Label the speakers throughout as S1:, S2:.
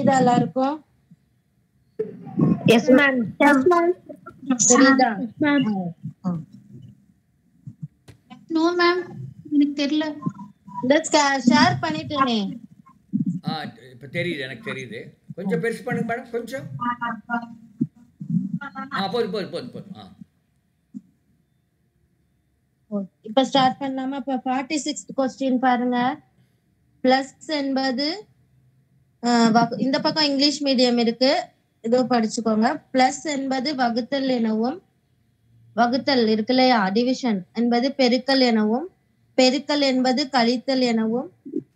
S1: புரியுதா எல்லாருக்கும்?
S2: Yes ma'am.
S1: புரியுதா?
S3: நோ மேம், எனக்கு தெரியல.
S1: ஷேர் பண்ணிட்டேனே.
S4: இப்ப தெரியுது, எனக்கு தெரியுது. கொஞ்சம் பெருசு பண்ணுங்க மேடம், கொஞ்சம். போதும்.
S1: இப்ப ஸ்டார்ட் பண்ணலாமா? இப்ப 46th கொஸ்டின் பாருங்க. பிளஸ் என்பது இந்த பக்கம் இங்கிலீஷ் மீடியம் இருக்கு, இதோ படிச்சுக்கோங்க. பிளஸ் என்பது வகுத்தல் எனவும், வகுத்தல் இருக்கு இல்லையா, டிவிஷன் என்பது பெருக்கல் எனவும், பெருக்கல் என்பது கழித்தல் எனவும்,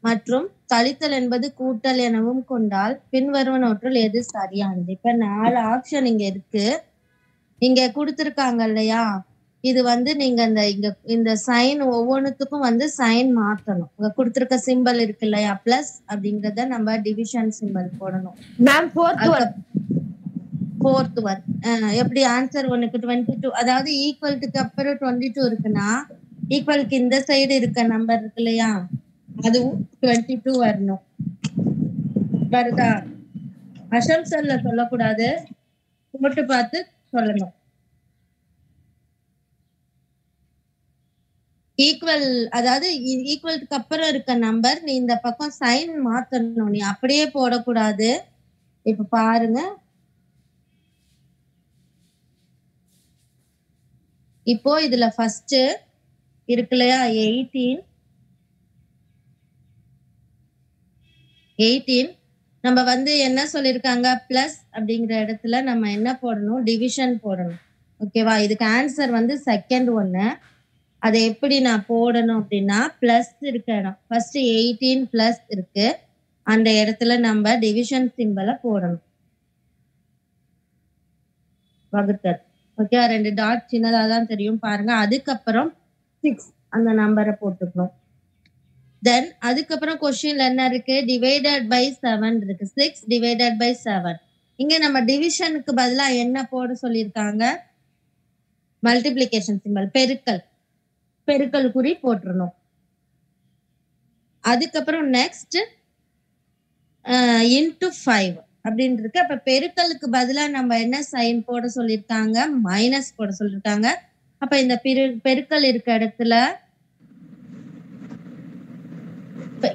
S1: மற்றும் கழித்தல் என்பது கூட்டல் எனவும் கொண்டால் பின்வருவனவற்றுள் எது சரியானது? இப்ப 4 ஆப்ஷன் இங்க இருக்கு, இங்க கொடுத்திருக்காங்க இல்லையா. இது வந்து நீங்க இந்த சைன் ஒவ்வொன்றுத்துக்கும் சைன் மாத்தணும். இங்க கொடுத்திருக்க சிம்பல் இருக்கு இல்லையா, பிளஸ் அப்படிங்கறத நம்ம டிவிஷன் சிம்பல் போடணும்.
S2: மேம்
S1: ஃபோர்த் ஒன் எப்படி ஆன்சர் உனக்கு 22, அதாவது ஈக்குவல்ட்டுக்கு அப்புறம் 22 இருக்குன்னா ஈக்குவலுக்கு இந்த சைடு இருக்க நம்பர் இருக்கு இல்லையா, அதுவும் 22 வரணும். வருதா? அசம்ஷன்ல சொல்லக்கூடாது, போட்டு பார்த்து சொல்லணும். ஈக்குவல், அதாவது ஈக்குவலுக்கு அப்புறம் இருக்க நம்பர் நீ இந்த பக்கம் சைன் மாத்தணும், நீ அப்படியே போடக்கூடாது. இப்ப பாருங்க, இப்போ இதுல ஃபர்ஸ்ட் இருக்கு இல்லையா 18 நம்ம என்ன சொல்லிருக்காங்க, பிளஸ் அப்படிங்கிற இடத்துல நம்ம என்ன போடணும், டிவிஷன் போடணும். ஓகேவா? இதுக்கு ஆன்சர் செகண்ட் ஒன்னு. அதை எப்படி நான் போடணும் அப்படின்னா, பிளஸ் இருக்க இடம் ஃபர்ஸ்ட் 18 பிளஸ் இருக்கு, அந்த இடத்துல நம்ம டிவிஷன் சிம்பலை போடணும், வகுத்தல். ஓகே, 2 டாட் சின்னதா தான் தெரியும் பாருங்க. அதுக்கப்புறம் 6 அந்த நம்பரை போட்டுக்கணும். தென் அதுக்கப்புறம் கொஸ்டின்ல என்ன இருக்கு, டிவைடட் பை 7 இருக்கு. 6 டிவைடட் பை 7. இங்க நம்ம டிவிஷனுக்கு பதிலா என்ன போட சொல்லியிருக்காங்க, மல்டிப்ளிகேஷன் சிம்பல், பெருக்கல் குறி போட்டுறணும். அதுக்கப்புறம் நெக்ஸ்ட் இன்டு 5 அப்படின்னு இருக்கு. அப்ப பெருக்கலுக்கு பதிலா நம்ம என்ன சைன் போட சொல்லியிருக்காங்க, மைனஸ் போட சொல்லியிருக்காங்க. அப்ப இந்த பெருக்கல் இருக்க இடத்துல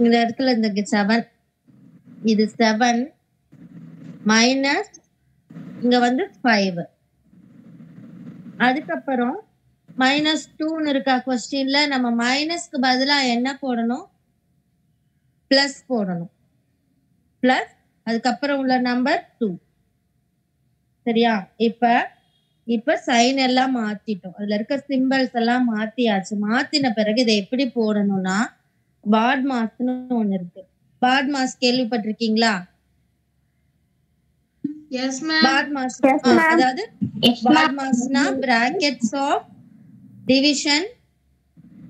S1: இந்த 7, இது 7 மைனஸ் இங்க 5. அதுக்கப்புறம் -2 இருக்கா கொஸ்டின்ல, நம்ம மைனஸ்க்கு பதிலா என்ன போடணும், பிளஸ் போடணும். பிளஸ் அதுக்கப்புறம் உள்ள நம்பர் 2. சரியா? இப்ப சைன் எல்லாம் மாத்திட்டோம், அதுல இருக்க சிம்பிள்ஸ் எல்லாம் மாத்தியாச்சு. மாத்தின பிறகு இதை எப்படி போடணும்னா, பாட் மாஸ்ன்னு ஒண்ணு இருக்கு. பாட் மாஸ் கேள்விப்பட்டிருக்கீங்களா?
S3: Yes ma'am.
S1: பாட் மாஸ், அதாவது பாட் மாஸ்னா brackets of division,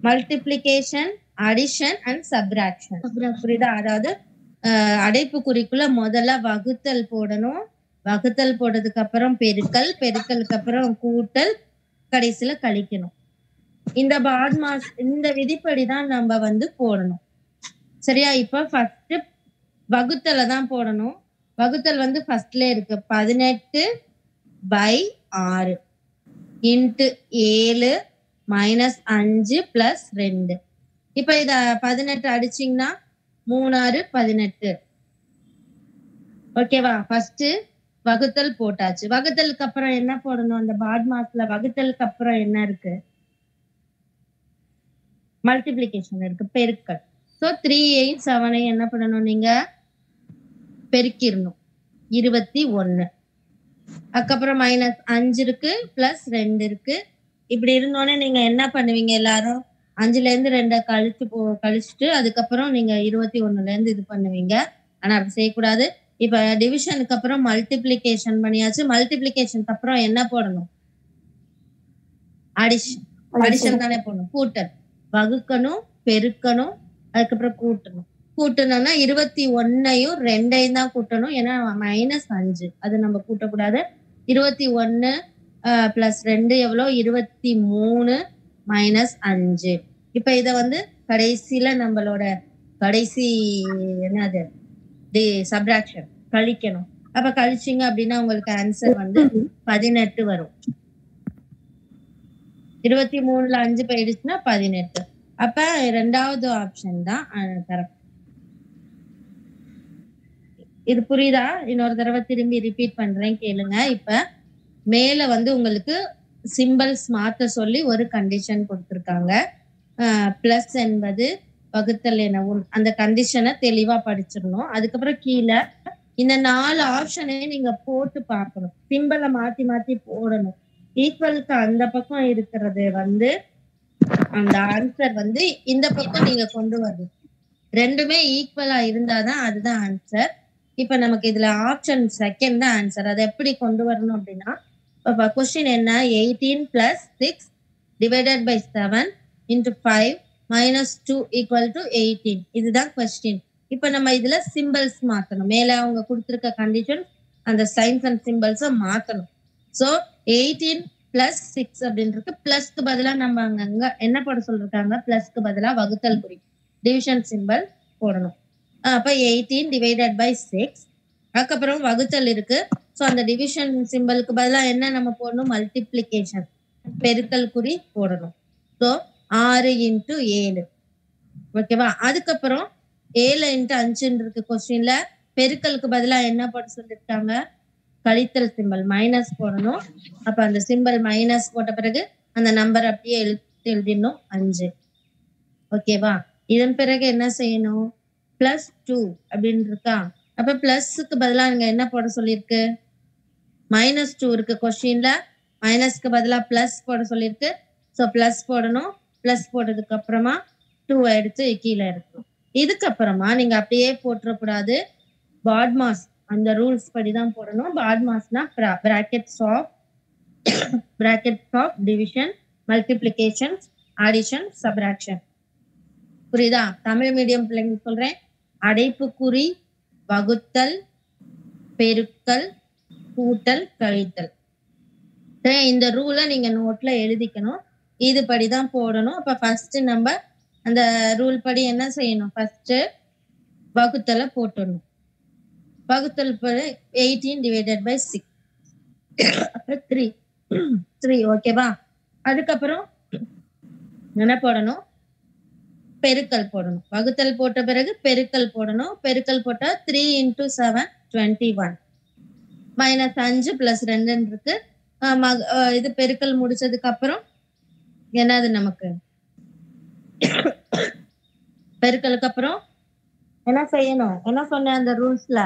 S1: multiplication, addition and subtraction. புரியுதா? அதாவது அடைப்பு குறிக்குள்ள முதல்ல வகுத்தல் போடணும், வகுத்தல் போட்டதுக்கு அப்புறம் பெருக்கலுக்கு அப்புறம் கூட்டல், கடைசியில கழிக்கணும். இந்த பாட் மாஸ், இந்த விதிப்படிதான் நம்ம போடணும். சரியா? இப்ப ஃபர்ஸ்ட் வகுத்தல தான் போடணும். வகுத்தல் ஃபர்ஸ்ட்ல இருக்கு, 18/6 இன்ட்டு 7 மைனஸ் 5 பிளஸ் 2. இப்ப இத 18 அடிச்சீங்கன்னா 3 6 18. ஓகேவா? ஃபர்ஸ்ட் வகுத்தல் போட்டாச்சு. வகுத்தலுக்கு அப்புறம் என்ன போடணும், அந்த பாட் மாஸ்ல வகுத்தலுக்கு அப்புறம் என்ன இருக்கு, மல்டிப்ளிகேஷன் இருக்கு, பெருக்கல். சோ 3 8 7 என்ன பண்ணணும், நீங்க பெருக்கிடணும், 21. அதுக்கப்புறம் -5 இருக்கு, பிளஸ் 2 இருக்கு. இப்படி இருந்தோடனே நீங்க என்ன பண்ணுவீங்க, எல்லாரும் 5ல இருந்து 2 கழிச்சுட்டு அதுக்கப்புறம் நீங்க 21ல இருந்து இது பண்ணுவீங்க. ஆனா அப்படி செய்யக்கூடாது. இப்ப டிவிஷனுக்கு அப்புறம் மல்டிப்ளிகேஷன் பண்ணியாச்சு. மல்டிப்ளிகேஷனுக்கு அப்புறம் என்ன போடணும், அடிஷன் தானே போடணும். கூட்டல், வகுக்கணும், பெருக்கணும், அதுக்கப்புறம் கூட்டணும். கூட்டணும்னா 21ஐயும் 2ஐயும் தான் கூட்டணும், ஏன்னா -5 அது நம்ம கூட்டக்கூடாது. 21 பிளஸ் 2 எவ்வளோ, 23 மைனஸ் 5. இப்ப இத கடைசியில நம்மளோட கடைசி என்னது, சப்ராக்ஷன், கழிக்கணும். அப்ப கழிச்சிங்க அப்படின்னா உங்களுக்கு ஆன்சர் வந்து 18 வரும். 23ல 5 போயிடுச்சுன்னா 18. அப்ப இரண்டாவது ஆப்ஷன் தான் கரெக்ட். இது புரியுதா? இன்னொரு தடவை திரும்பி ரிப்பீட் பண்றேன் கேளுங்க. இப்ப மேல வந்து உங்களுக்கு சிம்பிள்ஸ் மாத்த சொல்லி ஒரு கண்டிஷன் கொடுத்திருக்காங்க. பிளஸ் என்பது வகுத்தல் எனவும் அந்த கண்டிஷனை தெளிவா படிச்சிடணும். அதுக்கப்புறம் கீழே இந்த 4 ஆப்ஷனை நீங்க போட்டு பார்க்கணும். சிம்பிளை மாத்தி மாத்தி போடணும். ஈக்குவலுக்கு அந்த பக்கம் இருக்கிறது வந்து அந்த ஆன்சர் வந்து இந்த பக்கம் நீங்க கொண்டு வரணும். ரெண்டுமே ஈக்குவலா இருந்தாதான் அதுதான் ஆன்சர். இப்ப நமக்கு இதுல ஆப்ஷன் செகண்ட் தான் ஆன்சர். அதை எப்படி கொண்டு வரணும் அப்படின்னா, கொஸ்டின் என்ன? 18 + 6 / 7 × 5 - 2 = 18. இதுதான் கொஸ்டின். இப்ப நம்ம இதுல சிம்பிள்ஸ் மாத்தணும். மேல அவங்க கொடுத்திருக்க கண்டிஷன் அந்த சைன்ஸ் அண்ட் சிம்பிள்ஸை மாத்தணும். சோ 18 + 6 அப்படின்றது பிளஸ்க்கு பதிலா நம்ம அங்க என்ன போட சொல்லிருக்காங்க? பிளஸ்க்கு பதிலா வகுத்தல் குறி டிவிஷன் சிம்பிள் போடணும். அப்ப 18 / 6. அதுக்கப்புறம் வகுத்தல் இருக்கு. சோ அந்த டிவிஷன் சிம்பிளுக்கு பதிலா என்ன நம்ம போடணும்? மல்டிப்ளிகேஷன் பெருக்கல் குறி போடணும். சோ 6 × 7. ஓகேவா? அதுக்கப்புறம் 7 × 5 இருக்கு கொஸ்டின்ல. பெருக்கலுக்கு பதிலா என்ன போட சொல்லிருக்காங்க? கழித்தல் சிம்பிள் மைனஸ் போடணும். அப்ப அந்த சிம்பிள் மைனஸ் போட்ட பிறகு அந்த நம்பர் அப்படியே எழுதிடணும் 5. ஓகேவா? இதன் பிறகு என்ன செய்யணும்? +2 அப்படின்னு இருக்கா? அப்ப பிளஸ்க்கு பதிலா நீங்க என்ன போட சொல்லிருக்கு? -2 இருக்கு கொஸ்டின்ல. மைனஸ்க்கு பதிலா பிளஸ் போட சொல்லிருக்கு. சோ பிளஸ் போடணும். பிளஸ் போட்டதுக்கு அப்புறமா 2 எடுத்து கீழே இருக்கணும். இதுக்கப்புறமா நீங்க அப்படியே போட்டுறக்கூடாது. பாட்மாஸ் அந்த ரூல்ஸ் படிதான் போடணும். பாட்மாஸ்னா brackets of division, multiplication, addition, subtraction. புரியுதா? தமிழ் மீடியம் பிள்ளைங்க சொல்றேன். அடைப்புக்குறி, வகுத்தல், பெருக்கல், கூட்டல், கழித்தல். இந்த ரூலை நீங்க நோட்ல எழுதிக்கணும். இது படிதான் போடணும். அப்ப ஃபர்ஸ்ட் நம்ம அந்த ரூல் படி என்ன செய்யணும்? ஃபர்ஸ்ட் வகுத்தலை போட்டுடணும். வகுத்தல் 18 / 6 அப்புறம் 3. ஓகேவா? அதுக்கப்புறம் என்ன போடணும்? பெருக்கல் போடணும். வகுத்தல் போட்ட பிறகு பெருக்கல் போடணும். பெருக்கல் போட்டா 3 × 7 21 -5 + 2 இருக்கு. இது பெருக்கல் முடிச்சதுக்கு அப்புறம் என்னது நமக்கு? பெருக்கலுக்கு அப்புறம் என்ன செய்யணும்? என்ன சொன்ன அந்த ரூல்ஸ்ல?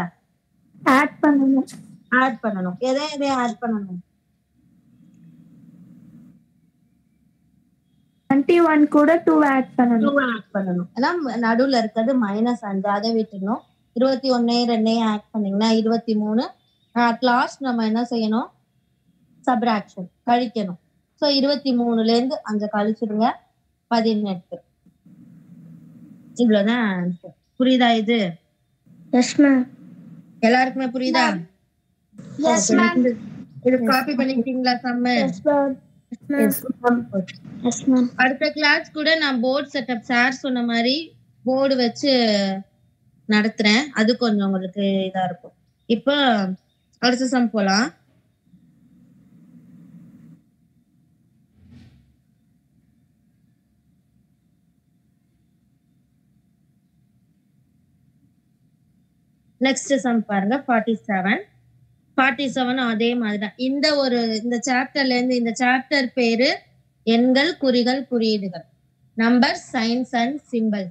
S2: ஆட் பண்ணணும்.
S1: எதை ஆட் பண்ணணும்?
S2: 21 கூட 2 ஆட் பண்ணணும்.
S1: ஏன்னா நடுவுல இருக்கிறது -5 அதை விட்டுணும். 21 2 ஆட் பண்ணீங்கன்னா 23. அட் லாஸ்ட் நம்ம என்ன செய்யணும்? சப்ராக்ஷன் கழிக்கணும். சோ 23ல இருந்து 5 கழிச்சிடுங்க 18. இவ்வளவுதான் ஆன்சர். புரியுதா இது?
S2: Yes ma'am.
S1: எல்லாருக்குமே புரியுதா?
S3: Yes ma'am.
S1: இது காப்பி பண்ணிட்டீங்களா சம்ம?
S2: Yes ma'am.
S1: அடுத்த கிளாஸ் கூட நான் போர்டு செட்டப் சார் சொன்ன மாதிரி போர்டு வச்சு நடத்துறேன். அது கொஞ்சம் உங்களுக்கு இதா இருக்கும். இப்போ அடுத்த சம் போலாம். நெக்ஸ்ட் சம் பாருங்க 47 அதே மாதிரிதான். இந்த சாப்டர்ல இருந்து இந்த சாப்டர் பேரு எண்கள், குறிகள், குறியீடுகள், நம்பர், சயின்ஸ் அண்ட் சிம்பிள்.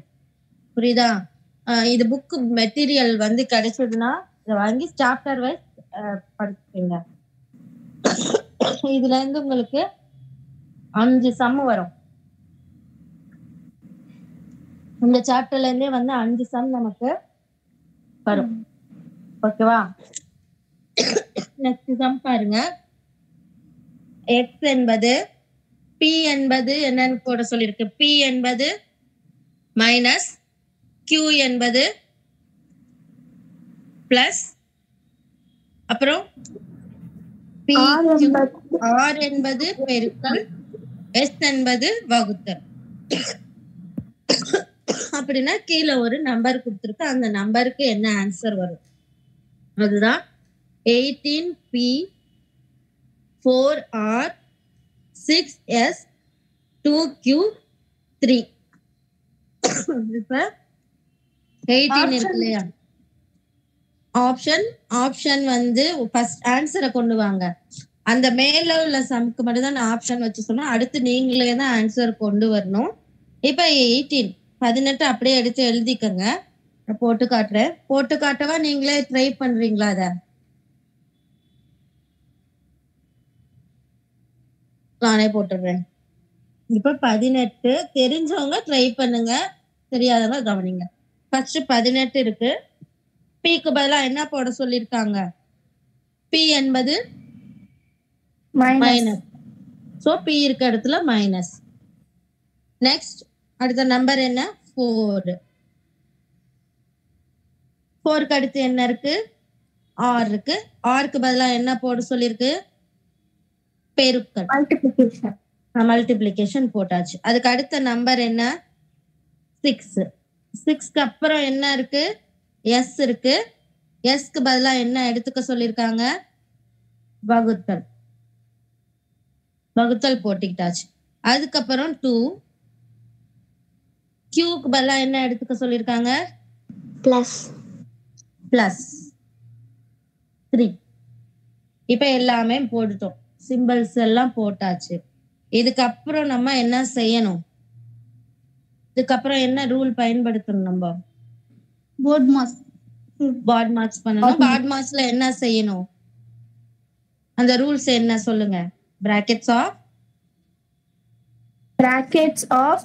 S1: புரியுதா? இது புக் மெட்டீரியல் வந்து கிடைச்சதுன்னா இதை வாங்கி சாப்டர் வைஸ் படிச்சுக்கீங்க. இதுல இருந்து உங்களுக்கு 5 சம் வரும். இந்த சாப்டர்ல இருந்தே வந்து 5 சம் நமக்கு வரும். ஓகேவா? நெக்ஸ்ட் சம் பாருங்க. x என்பது p என்பது என்னன்னு போட சொல்லிருக்கு? p என்பது மைனஸ், q என்பது பிளஸ், அப்புறம் r என்பது பெருக்கல், s என்பது வகுத்தல். அப்படின்னா கீழே ஒரு நம்பர் கொடுத்துருக்கு. அந்த நம்பருக்கு என்ன ஆன்சர் வரும்? அதுதான் 18p 4r 6s 2q 3. இப்ப 18 இருக்கு இல்லையா, ஆப்ஷன் வந்து ஃபர்ஸ்ட் ஆன்சரை கொண்டு வாங்க. அந்த மேல உள்ள சம்க்கு மட்டும் தான் நான் ஆப்ஷன் வச்சு சொன்னேன். அடுத்து நீங்களே தான் ஆன்சர் கொண்டு வரணும். இப்ப 18 அப்படியே எடுத்து எழுதிக்கங்க. நான் போட்டு காட்டுறேன். போட்டு காட்டவா, நீங்களே ட்ரை பண்றீங்களா? அத நானே போட்டுடுறேன். இப்ப 18 தெரிஞ்சவங்க ட்ரை பண்ணுங்க, தெரியாதவங்க கவனிங்க. ஃபர்ஸ்ட் 18 இருக்கு. பிக்கு பதிலா என்ன போட சொல்லிருக்காங்க? பி என்பது மைனஸ். சோ பி இருக்க இடத்துல மைனஸ். நெக்ஸ்ட் அடுத்த நம்பர் என்ன? 4. 4க்கு அடுத்து என்ன இருக்கு? ஆர் இருக்கு. ஆருக்கு பதிலா என்ன போட சொல்லிருக்கு? பெருக்கல், மல்டிப்ளிகேஷன் போட்டாச்சு. அதுக்கு அடுத்த நம்பர் என்ன? 6. 6க்கு அப்புறம் என்ன இருக்கு? எஸ் இருக்கு. எஸ்க்கு பதிலா என்ன எடுத்துக்க சொல்லிருக்காங்க? வகுத்தல். வகுத்தல் போட்டுக்கிட்டாச்சு. அதுக்கப்புறம் 2. கியூக்கு பதிலா என்ன எடுத்துக்க சொல்லிருக்காங்க?
S2: பிளஸ்
S1: 3. இப்ப எல்லாமே போட்டுட்டோம், சிம்பிள்ஸ் எல்லாம் போட்டாச்சு. இதுக்கப்புறம் நம்ம என்ன செய்யணும்? இதுக்கப்புறம் என்ன ரூல் பயன்படுத்தணும்? நம்ம
S3: போர்ட் மார்க்ஸ்
S1: பண்ணணும். பாட் மார்க்ஸ்ல என்ன செய்யணும்? அந்த ரூல்ஸ் என்ன சொல்லுங்க? brackets of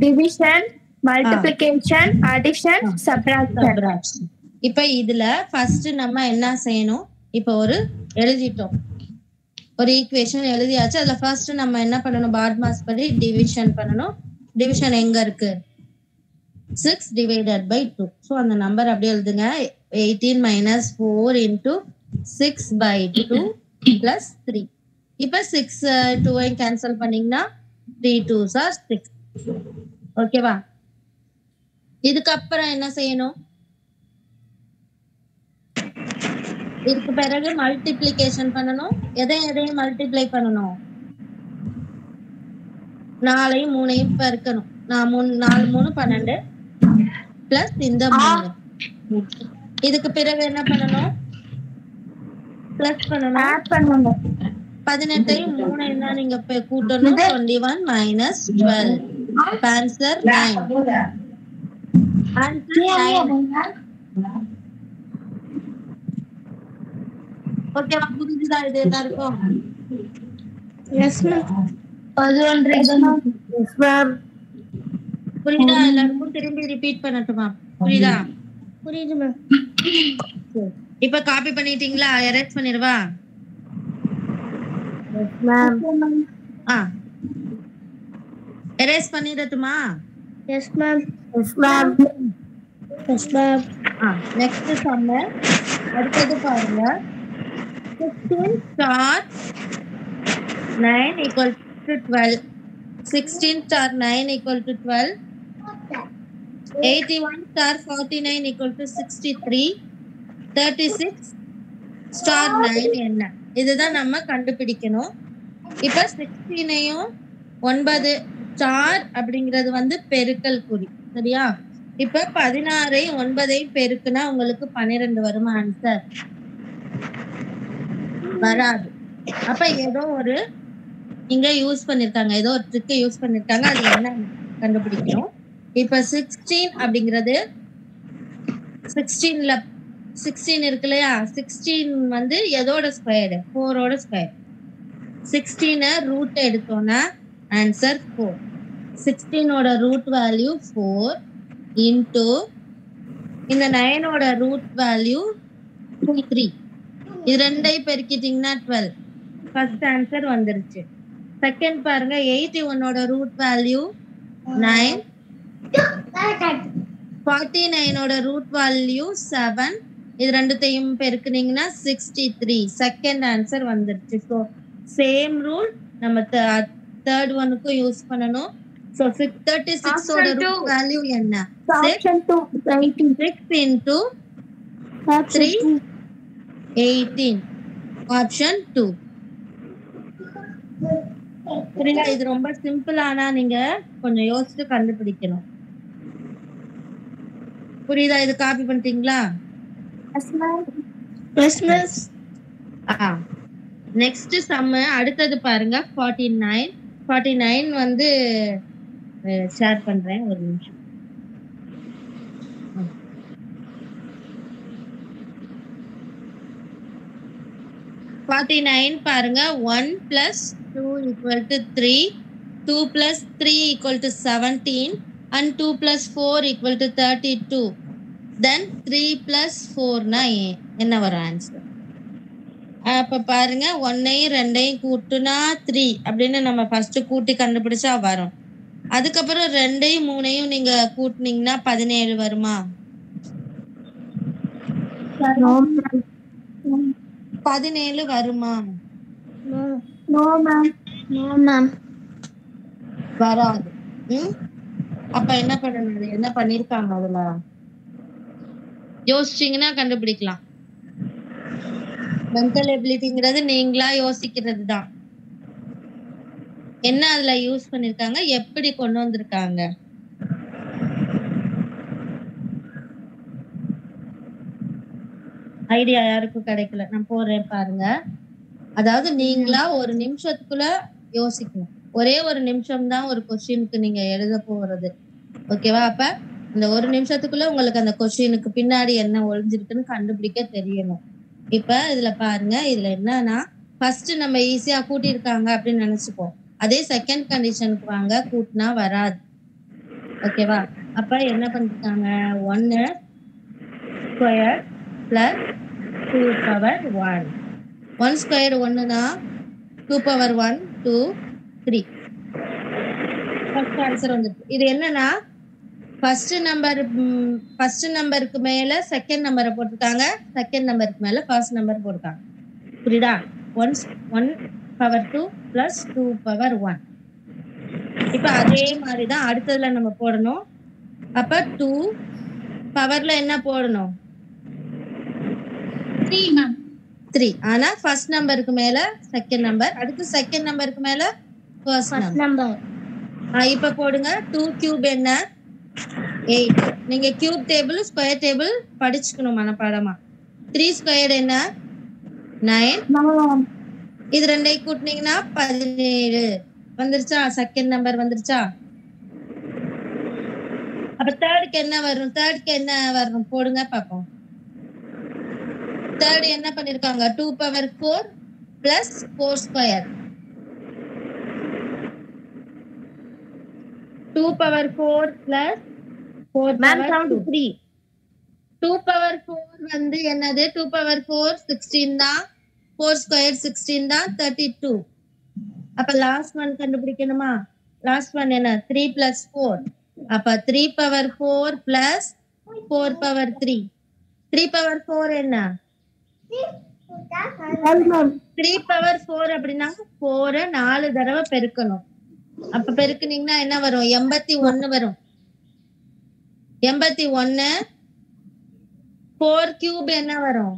S2: division, multiplication, addition, subtraction.
S1: இப்ப இதுல ஃபர்ஸ்ட் நம்ம என்ன செய்யணும்? இப்ப ஒரு எழுதிட்டோம், ஒரு ஈக்குவேஷன் எழுதியாச்சு. அதுல ஃபர்ஸ்ட் நம்ம என்ன பண்ணணும்? பாட் மார்க்ஸ் படி டிவிஷன் பண்ணணும். டிவிஷன் எங்க இருக்கு? 6 divided by 2. சோ அந்த நம்பர் அப்படியே எழுதுங்க. 18 minus 4 into 6 by 2 plus 3. இப்ப 6 2 கேன்சல் பண்ணீங்கன்னா 3 2s are 6. ஓகேவா? இதுக்கப்புறம் என்ன செய்யணும்? இதுக்கு பிறகு மல்டிப்ளிகேஷன் பண்ணணும். எதையும் மல்டிப்ளை பண்ணணும். 4ஐயும் 3ஐயும் பெருக்கணும். 4 3 12 பிளஸ் இந்த 3. இதுக்கு பிறகு என்ன பண்ணணும்? பிளஸ் பண்ணணும்,
S2: ஆட் பண்ணணும்.
S1: 18ஐயும் 3ஐயும் தான் நீங்க கூட்டணும். 21 minus 12. ஆன்சர் 9. ஓகேவா? புரிஞ்சுதா இது எல்லாருக்கும்?
S2: Yes ma'am.
S1: புரியுதா எல்லாருக்கும்? திரும்பி ரிப்பீட் பண்ணட்டுமா? புரியுதா?
S2: புரியுது மேம்.
S1: இப்ப காப்பி பண்ணிட்டீங்களா? எரேஸ் பண்ணிடுவா? எரேஸ் பண்ணிடட்டுமா?
S2: Yes ma'am.
S1: Next sum. அடுத்தது பாருங்க. 16 star 9 equal to 12. 16 star 9 equal to 12. 81 star 49 equal to 63. 36 star 9 என்ன? இதுதான் நம்ம கண்டுபிடிக்கணும். இப்ப 16ஐயும் 9 ஸ்டார் அப்படிங்கிறது வந்து பெருக்கல் குறி, சரியா? இப்ப 16ஐயும் 9ஐயும் பெருக்குனா உங்களுக்கு 12 வருமா? ஆன்சர் வராது. அப்ப ஏதோ ஒரு இங்க யூஸ் பண்ணிருக்காங்க, ஏதோ ஒரு ட்ரிக் யூஸ் பண்ணிருக்காங்க. அது என்ன கண்டுபிடிக்கணும். இப்ப 16 அப்படிங்கிறது 16ல 16 இருக்கு இல்லையா? 16 வந்து எதோட ஸ்கொயர்? 4ஓட ஸ்கொயர். 16 ரூட் எடுத்தோம்னா ஆன்சர் 4. 16ஓட ரூட் வேல்யூ 4 இன்டு இந்த 9ஓட ரூட் வேல்யூ 3. இது ரெண்டையும் பெருக்கிட்டீங்கன்னா 12. ஃபர்ஸ்ட் ஆன்சர் வந்துருச்சு. செகண்ட் பாருங்க, 81ஓட ரூட் வேல்யூ 9. 49ஓட ரூட் வேல்யூ 7. இது ரெண்டுத்தையும் பெருக்குனீங்கன்னா 63. செகண்ட் ஆன்சர் வந்துருச்சு. ஸோ சேம் ரூல் நம்ம தேர்ட் ஒனுக்கும் யூஸ் பண்ணணும். ஸோ 36ஓட ரூட் வேல்யூ என்ன? 6 into 3 18 ஆப்ஷன் 2. புரியுதா? இது ரொம்ப சிம்பிள், ஆனா நீங்க கொஞ்சம் யோசிச்சு கண்டுபிடிக்கணும். புரியுதா? இது காப்பி பண்ணிட்டீங்களா? நெக்ஸ்ட் சம் அடுத்தது பாருங்க. 49 வந்து ஷேர் பண்றேன், ஒரு நிமிஷம். 49 பாருங்க. 1 plus 2 equal to 3, 2 plus 3 equal to 17 and 2 plus 4 equal to 32. Then 3 plus 4 னா என்ன வரும் ஆன்சர்? அப்ப பாருங்க, 1ஐயும் 2ஐயும் கூட்டுனா 3 அப்படின்னு நம்ம ஃபர்ஸ்ட் கூட்டி கண்டுபிடிச்சா வரும். அதுக்கப்புறம் 2ஐயும் 3ஐயும் நீங்க கூட்டினீங்கன்னா 17 வருமா? 17 வருமா? வராது. அப்ப என்ன பண்ணணும்? என்ன பண்ணிருக்காங்க அதுல யோசிச்சீங்கன்னா கண்டுபிடிக்கலாம். மென்டல் எபிலிட்டிங்கிறது நீங்களா யோசிக்கிறது தான். என்ன அதுல யூஸ் பண்ணிருக்காங்க, எப்படி கொண்டு வந்திருக்காங்க? ஐடியா யாருக்கும் கிடைக்கல, நான் போறேன் பாருங்க. அதாவது நீங்களா ஒரு நிமிஷத்துக்குள்ள யோசிக்கணும். ஒரே ஒரு நிமிஷம் தான் ஒரு கொஸ்டினுக்கு நீங்க எழுத போறது. ஓகேவா? அப்ப இந்த ஒரு நிமிஷத்துக்குள்ள உங்களுக்கு அந்த கொஸ்டினுக்கு பின்னாடி என்ன ஒளிஞ்சிருக்குன்னு கண்டுபிடிக்க தெரியணும். இப்ப இதுல பாருங்க, இதுல என்னன்னா ஃபர்ஸ்ட் நம்ம ஈஸியா கூட்டியிருக்காங்க அப்படின்னு நினைச்சுப்போம். அதே செகண்ட் கண்டிஷனுக்கு வாங்க, கூட்டினா வராது. ஓகேவா? அப்ப என்ன பண்ணிருக்காங்க, 1 ஸ்கொயர் பிளஸ் 2 பவர் 1. 1 ஸ்கொயர் 1னா 2 பவர் 1 2 3. ஃபர்ஸ்ட் ஆன்சர் வந்துருக்கு. இது என்னன்னா ஃபர்ஸ்ட் நம்பருக்கு மேல செகண்ட் நம்பரை போட்டுருக்காங்க, செகண்ட் நம்பருக்கு மேல ஃபர்ஸ்ட் நம்பர் போட்டுருக்காங்க. புரியுதா? 1 பவர் 2 பிளஸ் 2 பவர் 1. இப்ப அதே மாதிரிதான் அடுத்ததுல நம்ம போடணும். அப்ப 2 பவர்ல என்ன போடணும்? 3. ஆனா ஃபர்ஸ்ட் நம்பருக்கு மேல செகண்ட் நம்பர், அடுத்து செகண்ட் நம்பருக்கு மேல ஃபர்ஸ்ட் நம்பர். இப்ப போடுங்க. 2 கியூப் என்ன? 8. நீங்க கியூப் டேபிள் ஸ்கொயர் டேபிள் படிச்சுக்கணும் மனப்பாடமா. 3 ஸ்கொயர் என்ன? 9. இது ரெண்டையும் கூட்டினீங்கன்னா 17 வந்துருச்சா? செகண்ட் நம்பர் வந்துருச்சா? அப்ப தேர்டுக்கு என்ன வரும்? போடுங்க பாப்போம். தேர்ட் என்ன பண்ணிருக்காங்க? 2 power 4 plus 4 square. 2 power 4 plus 4 power 3. 2 power 4 வந்து என்னது? 2 பவர் 4 16 தான். 4 ஸ்கொயர் 16 தான், 32. அப்ப லாஸ்ட் ஒன் கண்டுபிடிக்கணுமா? லாஸ்ட் ஒன் என்ன? 3 பிளஸ் 4. அப்ப 3 பவர் 4 பிளஸ் 4 பவர் 3. 3 பவர் 4 என்ன? 3 பவர் 4 அப்படின்னா 4 4 தடவை பெருக்கணும். அப்ப பெருக்குனீங்கன்னா என்ன வரும்? 81 வரும். 81. 4 கியூப் என்ன வரும்?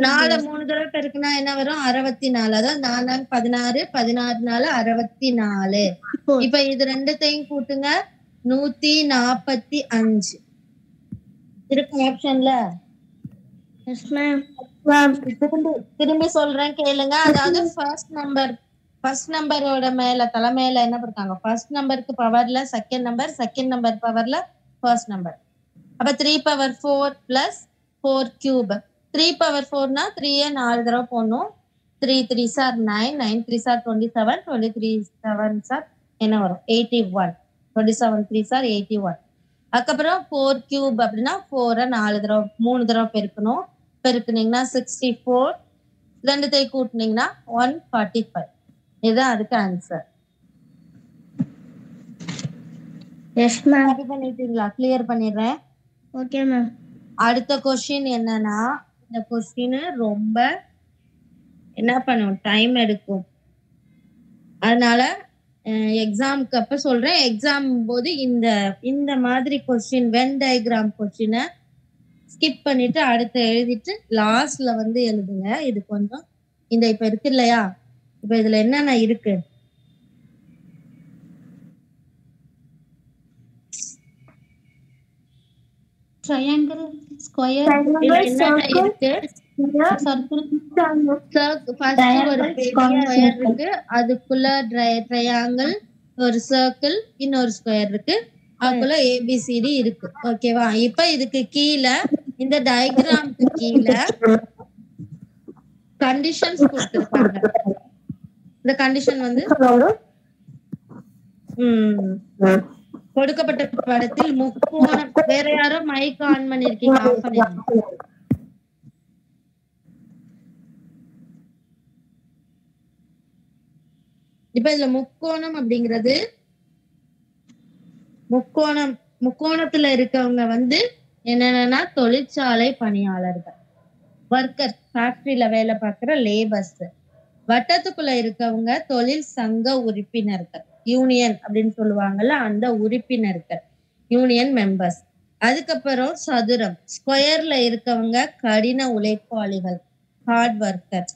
S1: 4 3 தடவை பெருக்குனா என்ன வரும்? 64. அதாவது 4 16, 16 4 64. இப்ப இது ரெண்டுத்தையும் கூட்டுங்க, 145 இருக்கு ஆப்ஷன்ல. திரும்பி சொல்றேன் கேளுங்க. அதாவது ஃபர்ஸ்ட் நம்பரோட மேல தலைமையில என்ன பண்ணிருக்காங்க? ஃபர்ஸ்ட் நம்பருக்கு பவர்ல செகண்ட் நம்பர், செகண்ட் நம்பர் பவர்ல ஃபர்ஸ்ட் நம்பர். அப்ப 3 பவர் 4 பிளஸ் 4 கியூப். 3 பவர் 4னா 3 4 தடவை போடணும். 3 3 சார் 9, 9 3 சார் 27, 23 7 சார் என்ன வரும்? 81. 27 3 சார் 81. அதுக்கப்புறம் 4 கியூப் அப்படின்னா 4 4 தடவை 3 தடவை பெருக்கணும். பெருக்குனீங்கன்னா 64. ரெண்டுத்தையும் கூட்டினீங்கன்னா 145. இதுதான் அதுக்கு ஆன்சர். பண்ணிட்டீங்களா? கிளியர் பண்ணிடுறேன்.
S2: Okay ma'am.
S1: அடுத்த கொஸ்டின் என்னன்னா, இந்த கொஸ்டின் ரொம்ப என்ன பண்ணும், டைம் எடுக்கும். அதனால எக்ஸாமுக்கு அப்ப சொல்றேன். எக்ஸாம் போது இந்த மாதிரி கொஸ்டின் வென் டயக்ராம் கொஸ்டினை ஸ்கிப் பண்ணிட்டு அடுத்து எழுதிட்டு லாஸ்ட்ல வந்து எழுதுங்க. இது கொஞ்சம் இந்த இப்ப இருக்கு இல்லையா, இப்ப இதுல என்னென்ன இருக்கு?
S3: triangle, square,
S1: இதுல என்னென்ன இருக்கு?
S3: circle,
S1: ஃபர்ஸ்ட் ஒரு பெரிய ஸ்கொயர் இருக்கு, அதுக்குள்ள ட்ரையாங்கிள், ஒரு சர்க்கிள், இன்னொரு ஸ்கொயர் இருக்கு, அதுக்குள்ள ஏபிசிடி இருக்கு. ஓகேவா? இப்ப இதுக்கு கீழே இந்த டயக்ராம்க்கு கீழே கண்டிஷன்ஸ் கொடுத்திருக்காங்க. இந்த கண்டிஷன் வந்து கொடுக்கப்பட்ட படத்தில் முக்கோணம். வேற யாரோ மைக் ஆன் பண்ணிருக்கீங்க? ஆஃப் பண்ணிருக்கீங்க. இப்ப இதுல முக்கோணம் அப்படிங்கிறது முக்கோணத்துல இருக்கவங்க வந்து என்னன்னா தொழிற்சாலை பணியாளர்கள், ஒர்க்கர், ஃபேக்டரியில வேலை பார்க்கிற லேபர்ஸ். வட்டத்துக்குள்ள இருக்கவங்க தொழில் சங்க உறுப்பினர்கள், யூனியன் அப்படின்னு சொல்லுவாங்கல்ல, அந்த உறுப்பினர்கள், யூனியன் மெம்பர்ஸ். அதுக்கப்புறம் சதுரம், ஸ்கொயர்ல இருக்கவங்க கடின உழைப்பாளிகள், ஹார்ட் ஒர்க்கர்.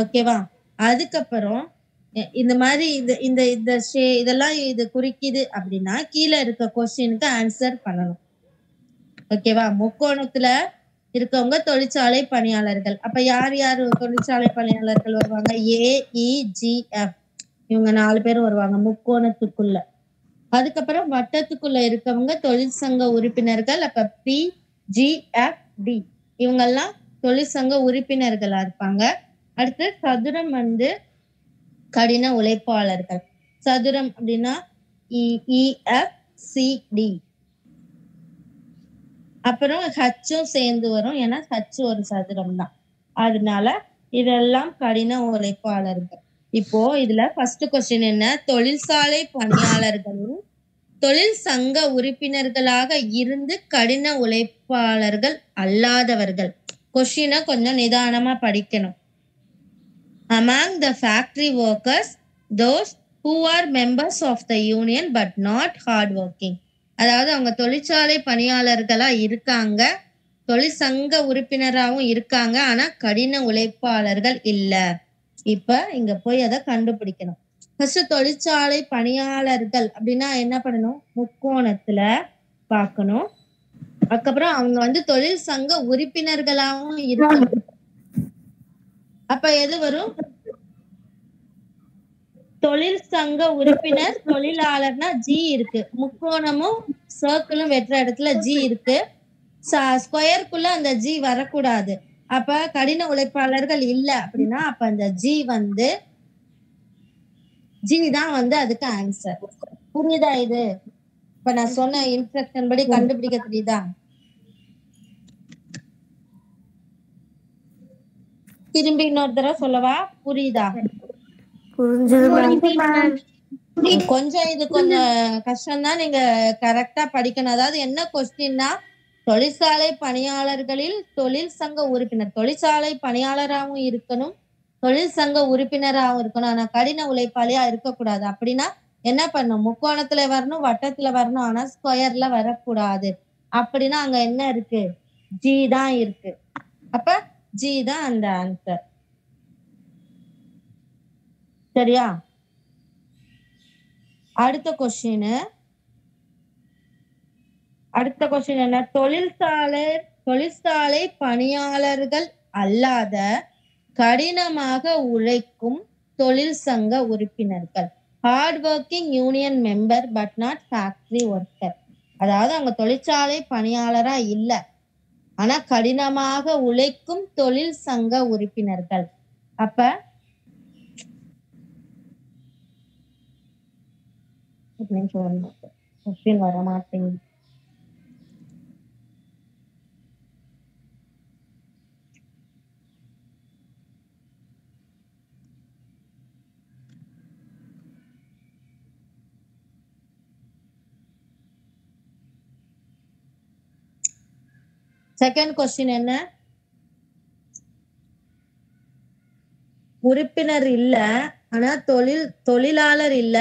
S1: ஓகேவா? அதுக்கப்புறம் இந்த மாதிரி இதெல்லாம் இது குறிக்குது அப்படின்னா கீழே இருக்க கொஸ்டினுக்கு ஆன்சர் பண்ணணும். ஓகேவா? முக்கோணத்துல இருக்கவங்க தொழிற்சாலை பணியாளர்கள். அப்ப யார் யார் தொழிற்சாலை பணியாளர்கள் வருவாங்க? AEGF, இவங்க 4 பேர் வருவாங்க முக்கோணத்துக்குள்ள. அதுக்கப்புறம் வட்டத்துக்குள்ள இருக்கவங்க தொழிற்சங்க உறுப்பினர்கள். அப்ப PGFD, இவங்கெல்லாம் தொழிற்சங்க உறுப்பினர்களா இருப்பாங்க. அடுத்து சதுரம் வந்து கடின உழைப்பாளர்கள். சதுரம் அப்படின்னா EFCD. அப்புறம் ஹச்சும் சேர்ந்து வரும், ஏன்னா ஹச்சு ஒரு சதுரம் தான், அதனால இதெல்லாம் கடின உழைப்பாளர்கள். இப்போ இதுல ஃபர்ஸ்ட் கொஸ்டின் என்ன? தொழிற்சாலை பணியாளர்களும் தொழில் சங்க உறுப்பினர்களாக இருந்து கடின உழைப்பாளர்கள் அல்லாதவர்கள். கொஸ்டினை கொஞ்சம் நிதானமா படிக்கணும். Among the factory workers, those who are members of the union but not hard working. அதாவது அவங்க தொழிற்சாலை பணியாளர்களா இருக்காங்க, தொழிற்சங்க உறுப்பினராகவும் இருக்காங்க, ஆனா கடின உழைப்பாளர்கள் இல்ல. இப்ப இங்க போய் அதை கண்டுபிடிக்கணும். ஃபர்ஸ்ட் தொழிற்சாலை பணியாளர்கள் அப்படின்னா என்ன பண்ணணும்? முக்கோணத்துல பார்க்கணும். அதுக்கப்புறம் அவங்க வந்து தொழில் சங்க உறுப்பினர்களாகவும் இருக்கணும். அப்ப எது வரும்? தொழில் சங்க உறுப்பினர், தொழிலாளர்னா G இருக்கு, முக்கோணமும் சர்க்கிளும் வெற்ற இடத்துல G இருக்கு, ஸ்கொயருக்குள்ள அந்த G வரக்கூடாது. அப்ப கடின உழைப்பாளர்கள் இல்ல அப்படின்னா அப்ப அந்த G தான் வந்து அதுக்கு ஆன்சர். புரியுதா? இது இப்ப நான் சொன்ன இன்ஸ்ட்ரக்ஷன் படி கண்டுபிடிக்க தெரியுதா? திரும்பி இன்னொரு தடவை சொல்லவா? புரியுதா? கொஞ்சம் இது கொஞ்சம் கஷ்டம் தான், நீங்க கரெக்டா படிக்கணும். அதாவது என்ன கொஸ்டின்னா, தொழிற்சாலை பணியாளர்களில் தொழில் சங்க உறுப்பினர், தொழிற்சாலை பணியாளராகவும் இருக்கணும், தொழில் சங்க உறுப்பினராகவும் இருக்கணும், ஆனா கடின உழைப்பாளியா இருக்கக்கூடாது. அப்படின்னா என்ன பண்ணும்? முக்கோணத்துல வரணும், வட்டத்துல வரணும், ஆனா ஸ்கொயர்ல வரக்கூடாது. அப்படின்னா அங்க என்ன இருக்கு? G தான் இருக்கு. அப்ப G தான் அந்த ஆன்சர். சரியா? அடுத்த கொஸ்டின் என்ன? தொழிற்சாலை பணியாளர்கள் அல்லாத கடினமாக உழைக்கும் தொழில் சங்க உறுப்பினர்கள், hard working union member but not factory worker. அதாவது அவங்க தொழிற்சாலை பணியாளரா இல்ல, ஆனா கடினமாக உழைக்கும் தொழில் சங்க உறுப்பினர்கள். அப்ப கொஸ்டின் வர மாட்டேங்குது. செகண்ட் கொஸ்டின் என்ன? உறுப்பினர் இல்ல, ஆனா தொழிலாளர் இல்ல,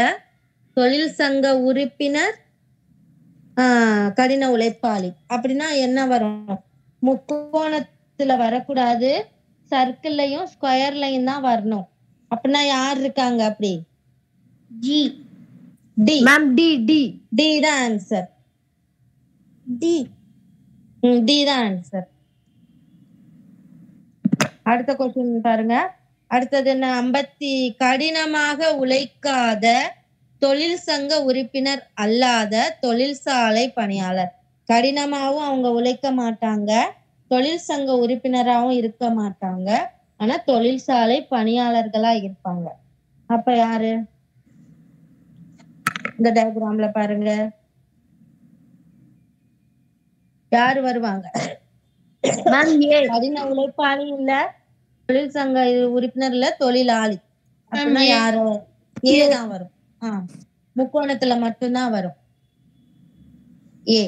S1: தொழில் சங்க உறுப்பினர் கடின உழைப்பாளி. அப்படின்னா என்ன வரும்? முக்கோணத்துல வரக்கூடாது, சர்க்கிள்லயும் ஸ்கொயர்லயும் தான் வரணும். அப்படின்னா யார் இருக்காங்க? அப்படி
S2: G
S1: D.
S5: Ma'am D D
S1: D தான் ஆன்சர்.
S2: டி
S1: டி தான் ஆன்சர். அடுத்த கொஸ்டின் பாருங்க. அடுத்தது என்ன? கடினமாக உழைக்காத தொழிற்சங்க உறுப்பினர் அல்லாத தொழிற்சாலை பணியாளர். கடினமாவும் அவங்க உழைக்க மாட்டாங்க, தொழிற்சங்க உறுப்பினராகவும் இருக்க மாட்டாங்க, ஆனா தொழிற்சாலை பணியாளர்களா இருப்பாங்க. அப்ப யாரு? இந்த டயக்ராம்ல பாருங்க, யாரு வருவாங்க?
S5: மேம் ஏ.
S1: கடின உழைப்பாளி இல்ல, தொழிற்சங்க உறுப்பினர் இல்ல, தொழிலாளி. அப்படின்னா யாரு? ஏ தான் வரும். முக்கோணத்துல மட்டும்தான் வரும் ஏ.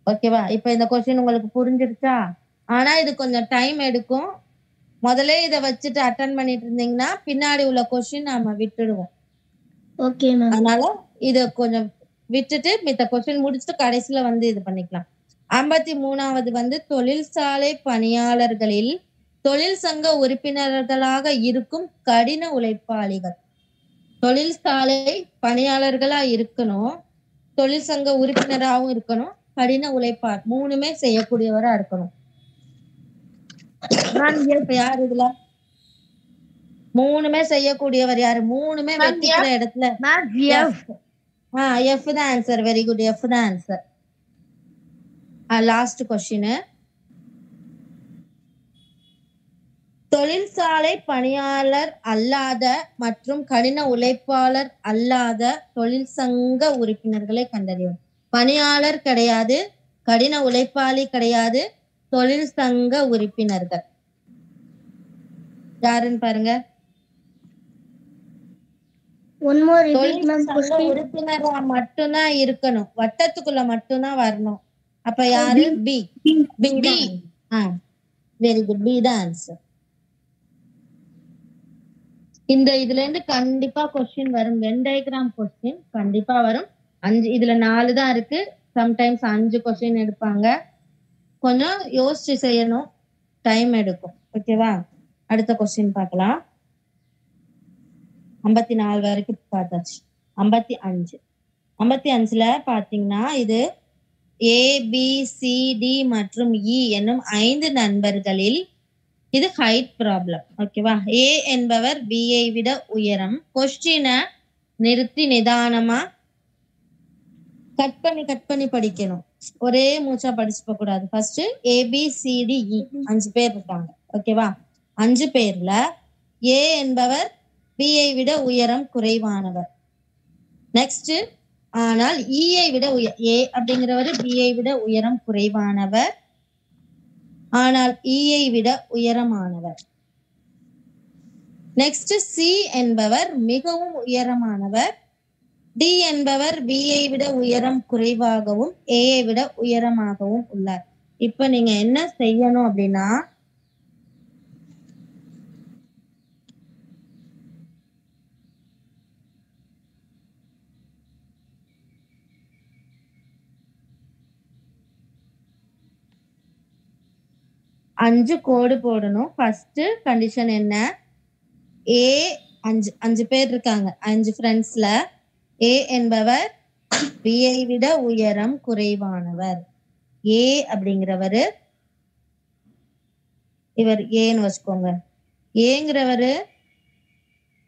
S1: ஓகேவா? இப்ப இந்த கொஸ்டின் உங்களுக்கு புரிஞ்சிருச்சா? ஆனா இது கொஞ்சம் டைம் எடுக்கும். முதல்ல இத வச்சுட்டு அட்டன் பண்ணிட்டு இருந்தீங்கன்னா பின்னாடி உள்ள கொஸ்டின் நாம விட்டுடுவோம்.
S2: Okay ma'am.
S1: அதனால இத கொஞ்சம் விட்டுட்டு மித்த கொஸ்டின் முடிச்சுட்டு கடைசியில வந்து இது பண்ணிக்கலாம். 53வது வந்து தொழிற்சாலை பணியாளர்களில் தொழிற்சங்க உறுப்பினர்களாக இருக்கும் கடின உழைப்பாளிகள். தொழிற்சாலை பணியாளர்களா இருக்கணும், தொழிற்சங்க உறுப்பினராகவும் இருக்கணும், கடின உழைப்பார் மூணுமே செய்யக்கூடியவரா இருக்கணும். இப்ப யாரு இதுல மூணுமே செய்யக்கூடியவர் யாரு? மூணுமே வெட்டிக்கிற இடத்துல எஃப் தான் ஆன்சர். வெரி குட், எஃப் தான் ஆன்சர். Last question. தொழிற்சாலை பணியாளர் அல்லாத மற்றும் கடின உழைப்பாளர் அல்லாத தொழிற்சங்க உறுப்பினர்களை கண்டறியும். பணியாளர் கிடையாது, கடின உழைப்பாளி கிடையாது, தொழிற்சங்க உறுப்பினர்கள் யாருன்னு பாருங்க. தொழிற்சங்க உறுப்பினரா மட்டும்தான் இருக்கணும், வட்டத்துக்குள்ள மட்டும்தான் வரணும். அப்ப யாரு? பி. வெரி குட், பி தான் ஆன்சர். இந்த இதுல இருந்து கண்டிப்பா கொஸ்டின் வரும். வென் டயக்ராம் கொஸ்டின் கண்டிப்பா வரும். 5 இதுல 4 தான் இருக்கு. சம்டைம்ஸ் 5 கொஸ்டின் எடுப்பாங்க. கொஞ்சம் யோசிச்சு செய்யணும், டைம் எடுக்கும். ஓகேவா? அடுத்த கொஸ்டின் பார்க்கலாம். 54 வரைக்கும் பார்த்தாச்சு. 55ல பாத்தீங்கன்னா இது ABCD மற்றும் E என்னும் 5 நண்பர்களில் இது ஹைட் ப்ராப்ளம். ஓகேவா? ஏ என்பவர் பியை விட உயரம். கொஸ்டினை நிறுத்தி நிதானமா கட் பண்ணி படிக்கணும். ஒரே மூச்சா படிச்சுக்க கூடாது. ஃபர்ஸ்ட் ABCD E 5 பேர் இருக்காங்க. ஓகேவா? 5 பேர்ல ஏ என்பவர் பியை விட உயரம் குறைவானவர். நெக்ஸ்ட், ஆனால் ஈயை விட ஏ அப்படிங்கிறவர் பியை விட உயரம் குறைவானவர், ஆனால் ஈயை விட உயரமானவர். நெக்ஸ்ட், சி என்பவர் மிகவும் உயரமானவர், டி என்பவர் பியை விட உயரம் குறைவாகவும் ஏயை விட உயரமாகவும் உள்ளார். இப்ப நீங்க என்ன செய்யணும் அப்படின்னா, அஞ்சு கோடு போடணும். ஃபர்ஸ்ட் கண்டிஷன் என்ன? ஏ 5 பேர் இருக்காங்க. 5 ஃப்ரெண்ட்ஸ்ல ஏ என்பவர் பியை விட உயரம் குறைவானவர். ஏ அப்படிங்கிறவரு, இவர் ஏன்னு வச்சுக்கோங்க. ஏங்கிறவரு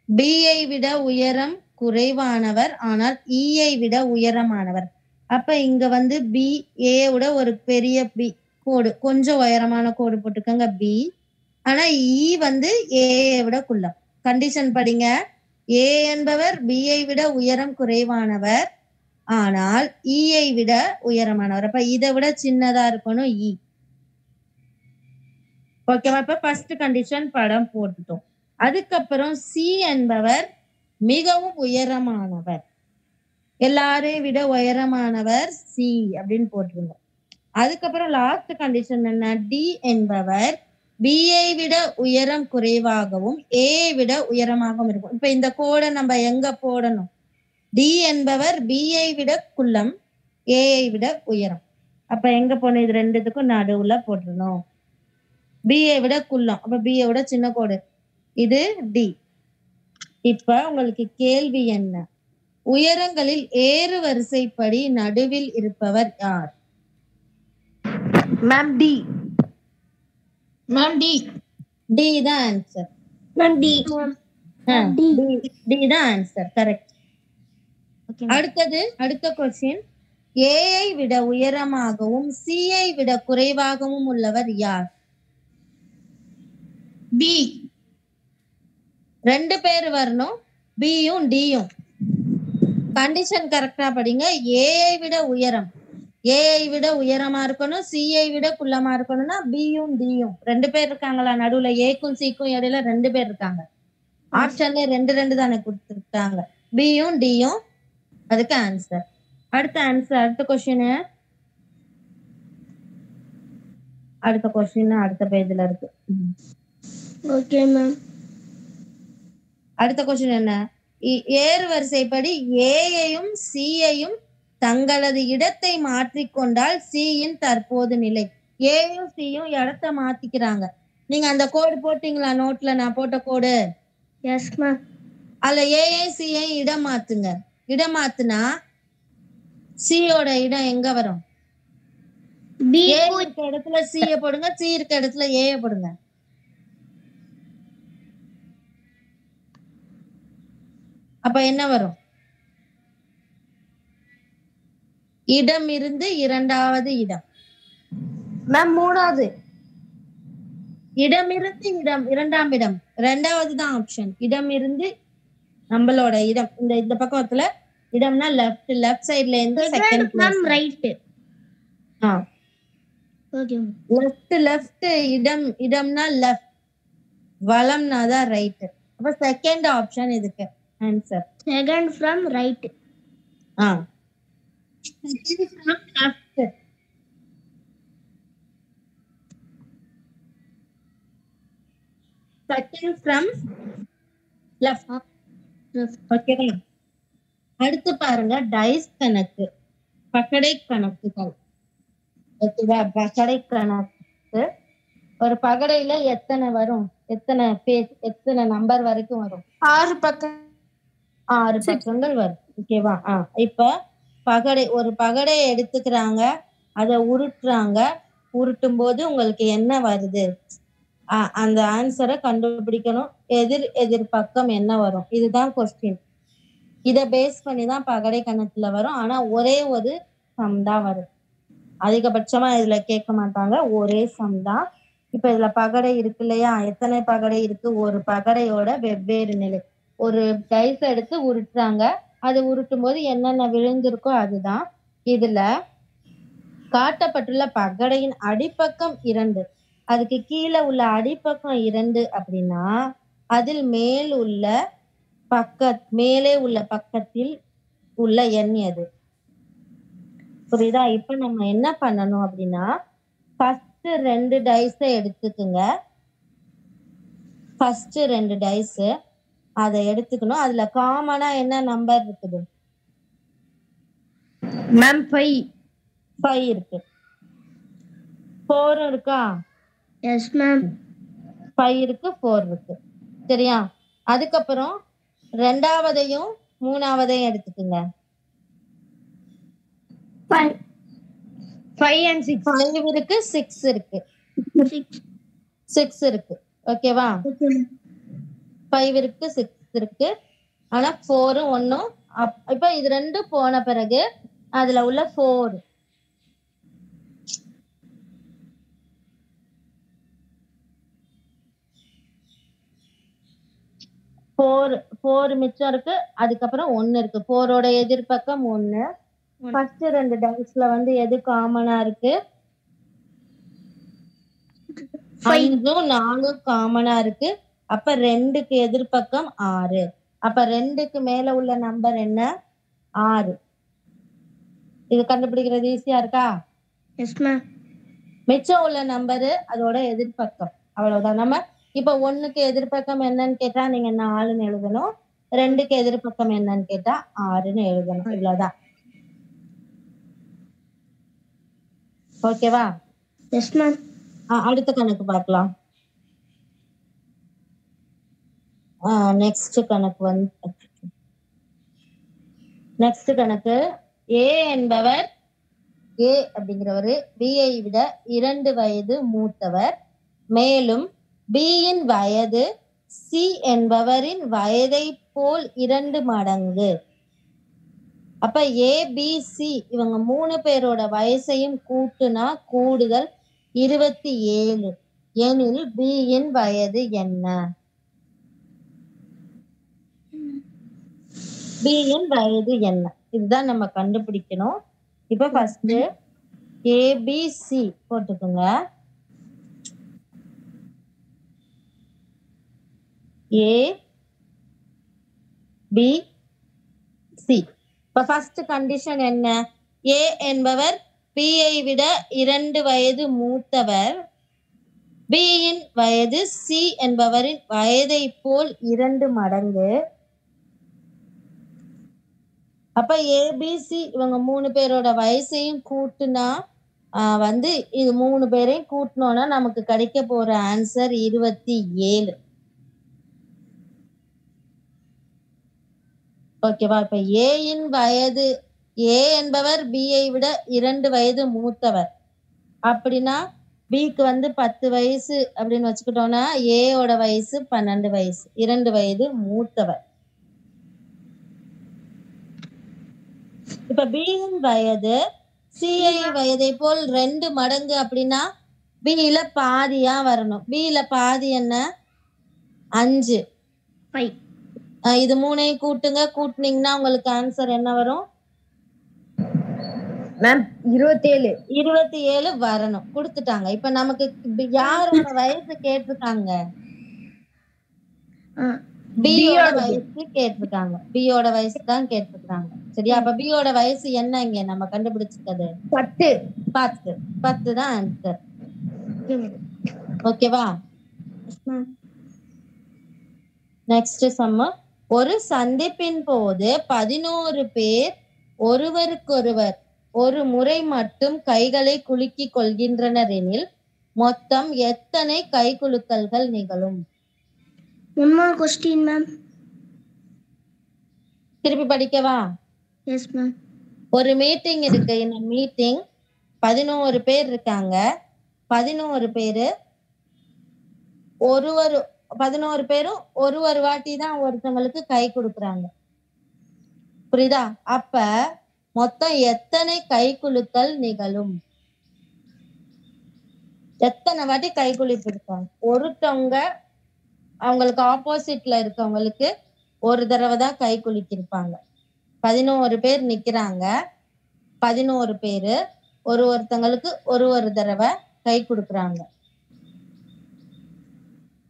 S1: பியை விட உயரம் குறைவானவர், ஆனால் ஈயை விட உயரமானவர். அப்ப இங்க வந்து பி ஏ விட ஒரு பெரிய பி கோடு, கொஞ்சம் உயரமான கோடு போட்டுக்கோங்க பி. ஆனா இ வந்து ஏயை விட குள்ளம். கண்டிஷன் படிங்க. ஏ என்பவர் பியை விட உயரம் குறைவானவர், ஆனால் ஈயை விட உயரமானவர். அப்ப இதை விட சின்னதா இருக்கணும் இ. ஓகேவா? இப்ப ஃபர்ஸ்ட் கண்டிஷன் படம் போட்டுட்டோம். அதுக்கப்புறம் சி என்பவர் மிகவும் உயரமானவர், எல்லாரையும் விட உயரமானவர் சி அப்படின்னு போட்டுருங்க. அதுக்கப்புறம் லாஸ்ட் கண்டிஷன் என்ன? டி என்பவர் பியை விட உயரம் குறைவாகவும் ஏயை விட உயரமாகவும் இருக்கும். இப்ப இந்த கோடை நம்ம எங்க போடணும்? டி என்பவர் பியை விட குள்ளம், ஏஐ விட உயரம். அப்ப எங்க போகணும்? இது ரெண்டுத்துக்கும் நடுவுல போட்டுருணும். பிஐ விட குள்ளம், அப்ப பிஐ விட சின்ன கோடு, இது டி. இப்ப உங்களுக்கு கேள்வி என்ன? உயரங்களில் ஏறு வரிசைப்படி நடுவில் இருப்பவர் யார்?
S5: Ma'am D.
S3: Ma'am D.
S1: D தான் ஆன்சர்.
S2: Ma'am D.
S1: டி தான் ஆன்சர், கரெக்ட். அடுத்த கொஸ்டின். ஏஐ விட உயரமாகவும் சிஐ விட குறைவாகவும் உள்ளவர் யார்?
S3: பி.
S1: 2 பேர் வரணும், பியும் டியும். கண்டிஷன் கரெக்டா படிங்க. ஏஐ விட உயரம், ஏஐ விட உயரமா இருக்கணும், சிஐ விட குள்ளமா இருக்கணும்னா பியும் டியும். 2 பேர் இருக்காங்களா நடுவுல? ஏக்கும் சிக்கும் இடையில 2 பேர் இருக்காங்க. ஆப்ஷன்ல 2 தானே கொடுத்துருக்காங்க, பியும் டியும். அதுக்கு ஆன்சர். அடுத்த கொஸ்டின். அடுத்த பேஜ்ல இருக்கு.
S2: Okay ma'am.
S1: அடுத்த கொஸ்டின் என்ன? ஏறு வரிசைப்படி ஏஐயும் சிஐயும் தங்களது இடத்தை மாற்றிக்கொண்டால் சியின் தற்போது நிலை. ஏயும் சியும் இடத்தை மாத்திக்கிறாங்க. நீங்க அந்த கோடு போட்டீங்களா நோட்ல? நான் போட்ட கோடு.
S2: Yes ma'am.
S1: அதுல ஏஐ சிஐ இடம் மாத்துங்க. இடம் மாத்துனா சியோட இடம் எங்க வரும்?
S2: பி.
S1: ஏ இருக்க இடத்துல சிய போடுங்க, சி இருக்க இடத்துல ஏ போடுங்க. அப்ப என்ன வரும்? இடம் இருந்து இரண்டாவது இடம்.
S5: மேம் மூணாவது.
S1: இடம் இருந்து இடம், இரண்டாம் இடம், ரெண்டாவது தான் ஆப்ஷன். இடம் இருந்து நம்மளோட இடம், இந்த பக்கத்துல இடம்னா லெஃப்ட் சைடுல இருந்து second
S2: ma'am right. Okay.
S1: Left இடம்னா லெஃப்ட், வலம்னா தான் ரைட். அப்ப செகண்ட் ஆப்ஷன் இதுக்கு answer.
S2: Second from right.
S1: Second from left. Second from left. ஓகேவா? அடுத்து பாருங்க, டைஸ் கணக்கு, பகடை கணக்குகள். ஓகேவா? பகடை கணக்கு. ஒரு பகடையில எத்தனை வரும்? எத்தனை பேஜ், எத்தனை நம்பர் வரைக்கும் வரும்?
S5: 6 பக்கம்.
S1: 6 பக்கங்கள் வரும். ஓகேவா? இப்ப ஒரு பகடையை எடுத்துக்கிறாங்க, அதை உருட்டுறாங்க. உருட்டும் போது உங்களுக்கு என்ன வருது? அந்த ஆன்சரை கண்டுபிடிக்கணும். எதிர் பக்கம் என்ன வரும்? இதுதான் கொஸ்டின். இத பேஸ் பண்ணி தான் பகடை கணக்குல வரும். ஆனா ஒரே ஒரு சம் தான் வரும். அதிகபட்சமா இதுல கேட்க மாட்டாங்க, ஒரே சம் தான். இப்ப இதுல பகடை இருக்கு இல்லையா? எத்தனை பகடை இருக்கு? ஒரு பகடையோட வெவ்வேறு நிலை. ஒரு டைஸ் எடுத்து உருட்டுறாங்க, அது உருட்டும் போது என்னென்ன விழுந்திருக்கோ அதுதான். இதுல காட்டப்பட்டுள்ள பகடையின் அடிப்பக்கம் 2, அதுக்கு கீழே உள்ள அடிப்பக்கம் 2 அப்படின்னா அதில் மேலே உள்ள பக்கத்தில் உள்ள எண் எது? புரியுதா? இப்ப நம்ம என்ன பண்ணணும் அப்படின்னா, ஃபர்ஸ்ட் 2 டைஸ் எடுத்துக்குங்க. ஃபர்ஸ்ட் 2 டைஸ் அதை எடுத்துக்கணும். அதுல காமனா என்ன நம்பர் இருக்குது?
S5: மேம்
S1: 5 இருக்கு. 4 இருக்கா?
S2: Yes ma'am.
S1: 5 இருக்கு, 4 இருக்கு. சரியா? அதுக்கப்புறம் 2வதையும் 3வதையும் எடுத்துக்குங்க.
S5: 5 and 6.
S1: 5 இருக்கு, 6 இருக்கு. 6 இருக்கு. ஓகேவா? 5 இருக்கு, 6 இருக்கு. ஆனா 4 1. இப்ப இது 2 போன பிறகு அதுல உள்ள 4 மிச்சம் இருக்கு. அதுக்கப்புறம் 1 இருக்கு. 4ஓட எதிர்பக்கம் 1. ஃபர்ஸ்ட் 2 டைஸ்ல வந்து எது காமனா இருக்கு? 5ம் 4ம் காமனா இருக்கு. அப்ப 2க்கு எதிர்பக்கம் 6. அப்ப 2க்கு மேல உள்ள நம்பர் என்ன? 6. இது கண்டுபிடிக்கிறது ஈஸியா இருக்கா?
S2: Yes ma'am.
S1: மிச்சம் உள்ள நம்பரு அதோட எதிர்பக்கம். அவ்வளவுதான். நம்ம இப்ப 1க்கு எதிர்பக்கம் என்னன்னு கேட்டா நீங்க 4ன்னு எழுதணும். 2க்கு எதிர்பக்கம் என்னன்னு கேட்டா 6ன்னு எழுதணும். இவ்வளவுதான். ஓகேவா?
S2: Yes ma'am.
S1: அடுத்த கணக்கு பார்க்கலாம். நெக்ஸ்ட் கணக்கு ஏ என்பவர் ஏ அப்படிங்கிறவரு பியை விட 2 வயது மூத்தவர். மேலும் பியின் வயது சி என்பவரின் வயதை போல் 2 மடங்கு. அப்ப ஏ பி சி இவங்க 3 பேரோட வயசையும் கூட்டுனா கூடுதல் 27 எனில் பியின் வயது என்ன? பியின் வயது என்ன? இதுதான் நம்ம கண்டுபிடிக்கணும். இப்ப ஃபர்ஸ்ட் ஏபிசி போட்டுக்கோங்க. ஏ பி சி. இப்ப ஃபர்ஸ்ட் கண்டிஷன் என்ன? ஏ என்பவர் பியை விட 2 வயது மூத்தவர். பியின் வயது சி என்பவரின் வயதை போல் 2 மடங்கு. அப்ப ஏபிசி இவங்க 3 பேரோட வயசையும் கூட்டுனா இது 3 பேரையும் கூட்டினோம்னா நமக்கு கிடைக்க போற ஆன்சர் 27. ஓகேவா? இப்ப ஏயின் வயது ஏ என்பவர் பியை விட 2 வயது மூத்தவர். அப்படின்னா பிக்கு 10 வயசு அப்படின்னு வச்சுக்கிட்டோம்னா ஏயோட வயசு 12 வயசு, 2 வயது மூத்தவர். இப்ப பியின் வயது சிஐ வயதை போல் 2 மடங்கு அப்படின்னா பில பாதியா வரணும். பில பாதி என்ன? 5. இது 3ஐயும் கூட்டுங்க. கூட்டுனீங்கன்னா உங்களுக்கு ஆன்சர் என்ன வரும்?
S5: மேம் 27.
S1: 27 வரணும். கொடுத்துட்டாங்க. இப்ப நமக்கு யாரோட வயசு கேட்டிருக்காங்க? பியோட வயசு கேட்டிருக்காங்க. பியோட வயசு தான் கேட்டிருக்காங்க. சரியா? அப்ப பியோட வயசு என்ன இங்க நம்ம கண்டுபிடிச்சது? 10 தான் ஆன்சர். ஓகேவா? Next sum. ஒரு சந்திப்பின் போது 11 பேர் ஒருவருக்கொருவர் ஒரு முறை மட்டும் கைகளை குலுக்கிக் கொள்கின்றனர் எனில் மொத்தம் எத்தனை கை குலுக்கல்கள் நிகழும்?
S2: One more question, ma'am.
S1: திருப்பி படிக்கவா?
S2: Yes, ma'am.
S1: ஒரு மீட்டிங் இருக்கு. இந்த மீட்டிங் 11 பேர் இருக்காங்க. 11 பேரு 11 பேரும் ஒரு வாட்டி தான் ஒருத்தவங்களுக்கு கை கொடுக்குறாங்க. புரியுதா? அப்ப மொத்தம் எத்தனை கை குலுக்கல் நிகழும்? எத்தனை வாட்டி கை குலுக்கி இருக்காங்க? ஒருத்தவங்க அவங்களுக்கு ஆப்போசிட்ல இருக்கவங்களுக்கு ஒரு தடவை தான் கை குலுக்கி இருப்பாங்க. 11 பேர் நிக்கிறாங்க. 11 பேரு ஒருத்தங்களுக்கு ஒரு தடவை கை கொடுக்குறாங்க.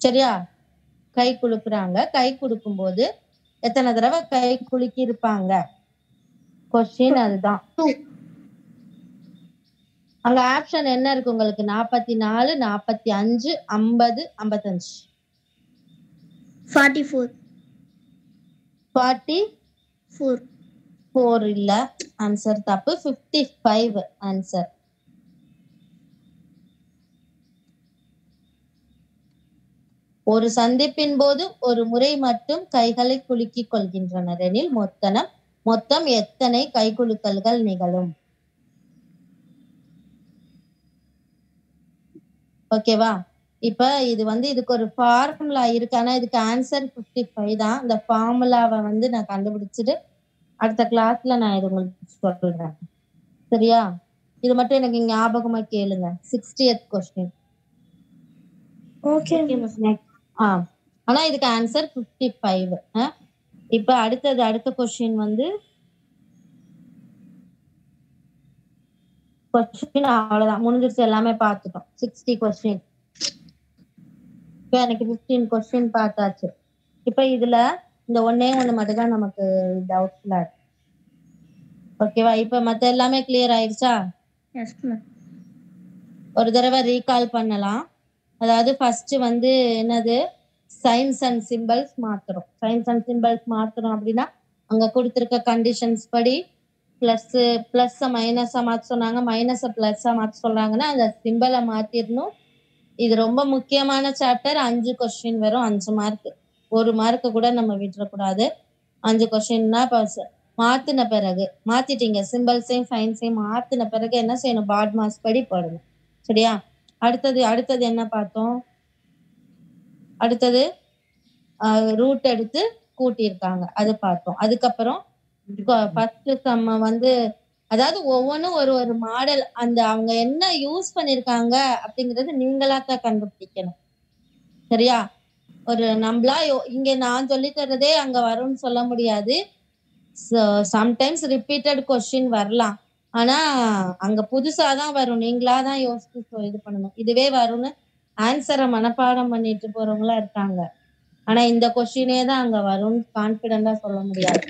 S1: சரியா? கை குலுக்குறாங்க. கை கொடுக்கும் போது எத்தனை தடவை கை குலுக்கி இருப்பாங்க? கொஸ்டின் அதுதான். அங்க ஆப்ஷன் என்ன இருக்கு உங்களுக்கு? 44, 45, 50, 55.
S2: 44.
S1: 44 இல்ல. ஆன்சர் தப்பு. 55 ஆன்சர். ஒரு சந்திப்பின் போது ஒரு முறை மட்டும் கைகளை குலுக்கிக் கொள்கின்றனர் எனில் மொத்தம் எத்தனை கை குலுக்கல்கள் நிகழும்? ஓகேவா? இப்ப இது இதுக்கு ஒரு ஃபார்முலா இருக்கு. ஆனா இதுக்கு ஆன்சர் 55 தான். இந்த ஃபார்முலாவை நான் கண்டுபிடிச்சிட்டு அடுத்த கிளாஸ்ல நான் இது உங்களுக்கு சொல்றேன். சரியா? இது மட்டும் எனக்கு ஞாபகமா கேளுங்க. 60th question.
S2: Okay.
S1: ஆனா இதுக்கு ஆன்சர் 55. இப்ப அடுத்த கொஸ்டின் கொஸ்டின் அவ்வளவுதான், முடிஞ்சிருச்சு. எல்லாமே பார்த்துட்டோம். 60 கொஸ்டின். இப்ப எனக்கு 15 கொஸ்டின் பார்த்தாச்சு. இப்ப இதுல இந்த ஒண்ணே மட்டும் தான் நமக்கு டவுட்ஃபுல்லா இருக்கு. ஓகேவா? இப்ப மத்த எல்லாமே கிளியர் ஆயிடுச்சா?
S2: Yes, ma'am.
S1: ஒரு தடவை ரீகால் பண்ணலாம். அதாவது ஃபர்ஸ்ட் என்னது? சைன்ஸ் அண்ட் சிம்பிள்ஸ் மாத்துறோம். சைன்ஸ் அண்ட் சிம்பிள்ஸ் மாத்துறோம் அப்படின்னா அங்க கொடுத்திருக்க கண்டிஷன்ஸ் படி பிளஸ் பிளஸ் மைனஸா மாத்த சொன்னாங்க, மைனஸ பிளஸ்ஸா மாத்த சொல்றாங்கன்னா அந்த சிம்பலை மாத்திரணும். இது ரொம்ப முக்கியமான சாப்டர். 5 கொஸ்டின் வரும், 5 மார்க். 1 மார்க் கூட நம்ம விட்டுறக்கூடாது. 5 கொஸ்டின்னா மாத்தின பிறகு மாத்திட்டீங்க, சிம்பிள்ஸையும் சயின்ஸையும் மாத்தின பிறகு என்ன செய்யணும், பாட் மாஸ் படி போடணும். சரியா? அடுத்தது என்ன பார்த்தோம்? அடுத்தது ரூட் எடுத்து கூட்டியிருக்காங்க, அது பார்த்தோம். அதுக்கப்புறம் ஃபர்ஸ்ட் சம்ம வந்து அதாவது ஒவ்வொன்றும் ஒரு ஒரு மாடல், அந்த அவங்க என்ன யூஸ் பண்ணிருக்காங்க அப்படிங்கறது நீங்களாத்தான் கண்டுபிடிக்கணும். சரியா? ஒரு நம்மளா இங்க நான் சொல்லி தர்றதே அங்க வரும்னு சொல்ல முடியாது. சம்டைம்ஸ் ரிப்பீட்டட் கொஸ்டின் வரலாம், ஆனா அங்க புதுசாதான் வரும், நீங்களாதான் யோசிச்சு இது பண்ணணும். இதுவே வரும்னு ஆன்சரை மனப்பாடம் பண்ணிட்டு போறவங்களா இருக்காங்க, ஆனா இந்த கொஸ்டினே தான் அங்க வரும்னு கான்பிடண்டா சொல்ல முடியாது.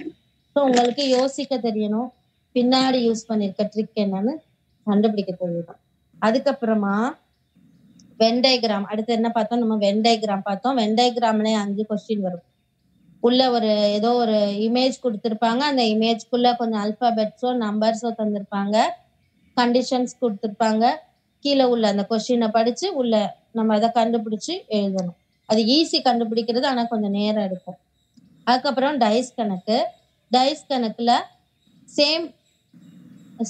S1: ஸோ உங்களுக்கு யோசிக்க தெரியணும், பின்னாடி யூஸ் பண்ணிருக்க ட்ரிக் என்னன்னு கண்டுபிடிக்க தெரியணும். அதுக்கப்புறமா வென்டைகிராம். அடுத்து என்ன பார்த்தோம்? நம்ம வென்டைகிராம் பார்த்தோம். வென்டைகிராம்ல 5 கொஸ்டின் வரும். உள்ள ஏதோ ஒரு இமேஜ் கொடுத்திருப்பாங்க, அந்த இமேஜ்க்குள்ள கொஞ்சம் அல்பாபெட்ஸோ நம்பர்ஸோ தந்திருப்பாங்க, கண்டிஷன்ஸ் கொடுத்திருப்பாங்க. கீழே உள்ள அந்த கொஸ்டினை படிச்சு உள்ள நம்ம அதை கண்டுபிடிச்சு எழுதணும். அது ஈஸி கண்டுபிடிக்கிறது, ஆனா கொஞ்சம் நேரம் எடுக்கும். அதுக்கப்புறம் டைஸ் கணக்கு. டைஸ் கணக்குல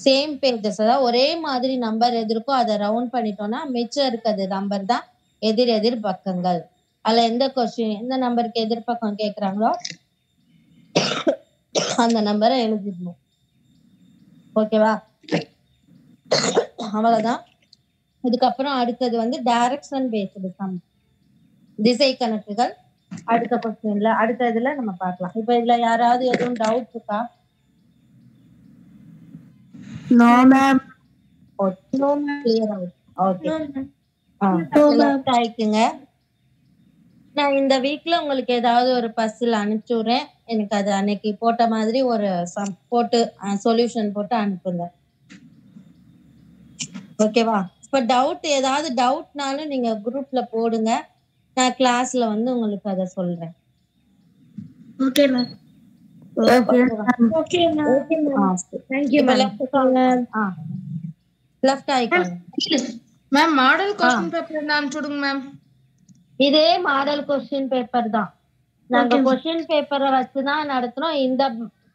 S1: சேம் பேஜஸ், அதாவது ஒரே மாதிரி நம்பர் எது இருக்கோ அதை ரவுண்ட் பண்ணிட்டோம்னா மிச்சம் இருக்கிறது நம்பர் தான் எதிர் பக்கங்கள். அதுல எந்த கொஸ்டின் எந்த நம்பருக்கு எதிர்பக்கம் கேக்குறாங்களோ அந்த நம்பரை எழுதிடணும். ஓகேவா? அவ்வளவுதான். இதுக்கப்புறம் அடுத்தது டைரக்ஷன் பேஸ்டு சம், திசை கணக்குகள். அடுத்த கொஸ்டின்ல அடுத்த இதுல நம்ம பார்க்கலாம். இப்ப இதுல யாராவது எதுவும் டவுட் இருக்கா?
S2: No ma'am.
S1: கிளியர் ஆகுது. ஓகே, ஆயிக்குங்க. நான் இந்த வீக்ல உங்களுக்கு ஏதாவது ஒரு பசில் அனுப்பிச்சு விடுறேன். எனக்கு அது அன்னைக்கு போட்ட மாதிரி ஒரு சம் போட்டு சொல்யூஷன் போட்டு அனுப்புங்க. ஓகேவா? இப்ப ஏதாவது டவுட்னாலும் நீங்க குரூப்ல போடுங்க, நான் கிளாஸ்ல உங்களுக்கு அதை சொல்றேன்.
S2: Okay ma'am. Okay ma'am.
S5: Thank you ma'am.
S1: Left ஆயிக்கோங்க
S5: மேம். மாடல் क्वेश्चन பேப்பர் நான் அனுப்பிடுங்க மேம்.
S1: இதே மாடல் கொஸ்டின் பேப்பர் தான். நாங்க கொஸ்டின் பேப்பரை வச்சுதான் நடத்துறோம்.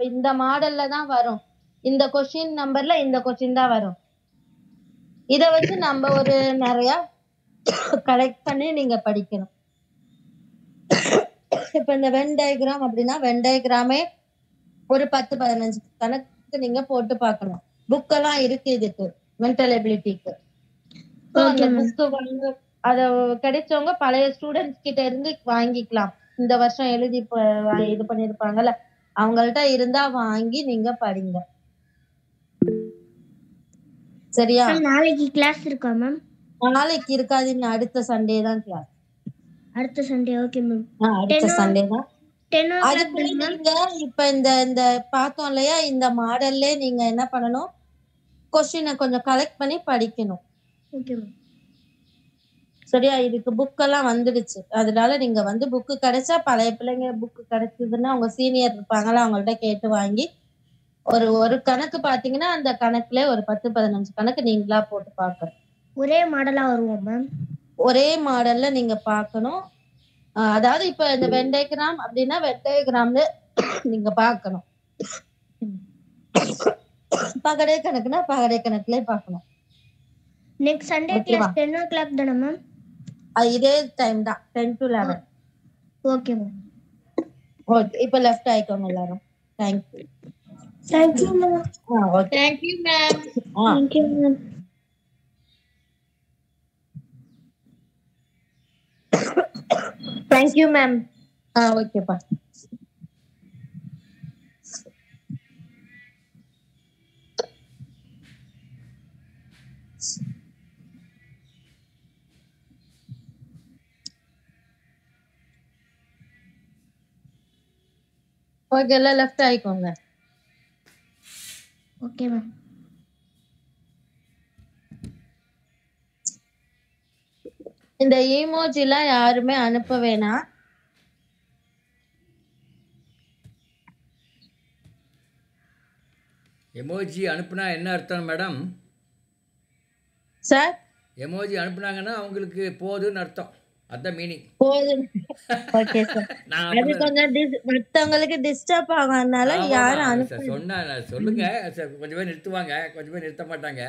S1: இந்த மாடல்ல தான் வரும். இந்த கொஸ்டின் நம்பர்ல இந்த கொஸ்டின் தான் வரும். இத வச்சு நம்ம ஒரு நிறைய கலெக்ட் பண்ணி நீங்க படிக்கணும். இப்ப இந்த வென் டயக்ராம் அப்படின்னா வென் டயக்ராமே ஒரு 10-15 கணக்கு நீங்க போட்டு பார்க்கணும். புக் எல்லாம் இருக்கு இதுக்கு, மென்டல் எபிலிட்டிக்கு. அந்த புக்கு அத கிடைச்சவங்க பழைய ஸ்டூடெண்ட்ஸ் கிட்ட இருந்து வாங்கிக்கலாம். இந்த வருஷம் எழுதி இது பண்ணிருப்பாங்கல்ல, அவங்கள்ட்ட இருந்தா வாங்கி நீங்க படிங்க. சரியா?
S2: நாளைக்கு கிளாஸ் இருக்கா மேம்?
S1: நாளைக்கு இருக்காது, அடுத்த சண்டே தான் கிளாஸ்.
S2: அடுத்த சண்டே. Okay ma'am.
S1: அடுத்த சண்டே தான்.
S2: 10
S1: அதுக்கு நீங்க இப்ப இந்த பார்த்தோம் இல்லையா, இந்த மாடல்ல நீங்க என்ன பண்ணணும், கொஸ்டினை கொஞ்சம் கலெக்ட் பண்ணி படிக்கணும்.
S2: Okay ma'am.
S1: சரியா? இதுக்கு புக் எல்லாம் வந்துடுச்சு, அதனால நீங்க புக்கு கிடைச்சா, பழைய பிள்ளைங்க புக்கு கிடைச்சதுன்னா அவங்க சீனியர் இருப்பாங்களா, அவங்கள்ட்ட கேட்டு வாங்கி ஒரு கணக்கு பாத்தீங்கன்னா அந்த கணக்குல ஒரு 10-15 கணக்கு நீங்களா போட்டு பார்க்கணும்.
S2: ஒரே மாடலா வருவோம் மேம். ஒரே
S1: மாடல்ல நீங்க பார்க்கணும். அதாவது இப்ப இந்த வென் டயக்ராம் அப்படின்னா வென் டயக்ராம்ல நீங்க பார்க்கணும். பகடை கணக்குனா பகடை கணக்குல பார்க்கணும்.
S2: நெக்ஸ்ட் சண்டே கிளாஸ் 10 o'clock தானே மேம்?
S1: இதே டைம் தான், 10 to 11.
S2: Okay ma'am.
S1: ஓகே, இப்ப லெஃப்ட் ஆயிக்கோங்க எல்லாரும். Thank you.
S2: Thank you ma'am.
S1: Okay,
S5: thank you ma'am.
S2: Thank you ma'am.
S5: Thank you ma'am.
S1: ஓகேப்பா. ஓகே, எல்லாம் லெஃப்ட் ஆயிக்கோங்க.
S2: Okay ma'am.
S1: இந்த ஈமோஜிலாம் யாருமே அனுப்ப வேணாம்.
S4: எமோஜி அனுப்புனா என்ன அர்த்தம் மேடம்?
S1: சார்
S4: எமோஜி அனுப்புனாங்கன்னா அவங்களுக்கு போதுன்னு அர்த்தம். அதான் மீனிங்.
S1: போதும். Okay sir.
S4: நான்
S1: அது
S4: அப்புறம்
S1: கொஞ்சம் மத்தவங்களுக்கு டிஸ்டர்ப் ஆகாதனால யாரும்
S4: ஆமாம்
S1: அனுப்ப
S4: சொன்னா சொல்லுங்க சார், கொஞ்சம் பேர் நிறுத்துவாங்க, கொஞ்சம் பேர் நிறுத்த மாட்டாங்க.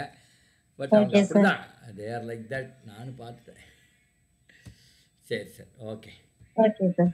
S4: பட் அவங்க
S1: ஓகே சார்.
S4: அப்படிதான், தே ஆர் லைக் தட். நானும் பார்த்துட்டேன். சரி சார், ஓகே.
S1: Okay sir.